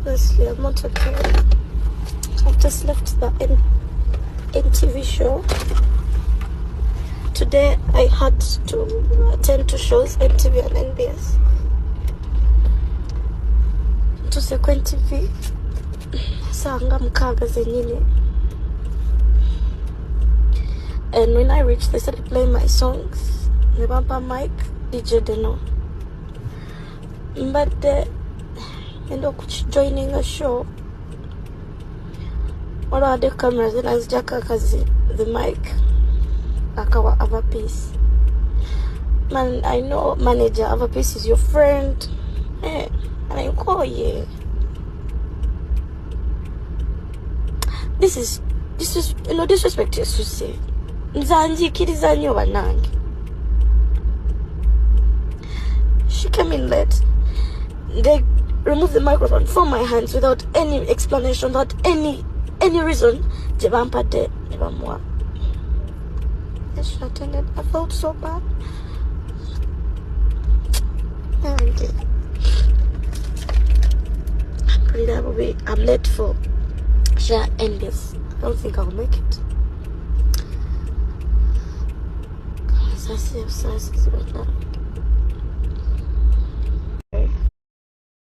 Honestly, I'm not okay. I've just left the NTV show. Today I had to attend to shows, NTV and NBS. To second TV. Sanga mkaga zenyine. And when I reached, they started playing my songs. The bumper mic, DJ Deno. But end up joining a show. All of the cameras and as Jaka kazi the mic. Akawa other piece. Man, I know manager other piece is your friend. And I call you. This is disrespect to say. Nzanji kiriza nyo banange. She came in late. They removed the microphone from my hands without any explanation, without any reason. Jebampate, jebamwa. She attended. I felt so bad. Okay. I'm pretty I'm late for share NBS. I don't think I'll make it. Sassy right now.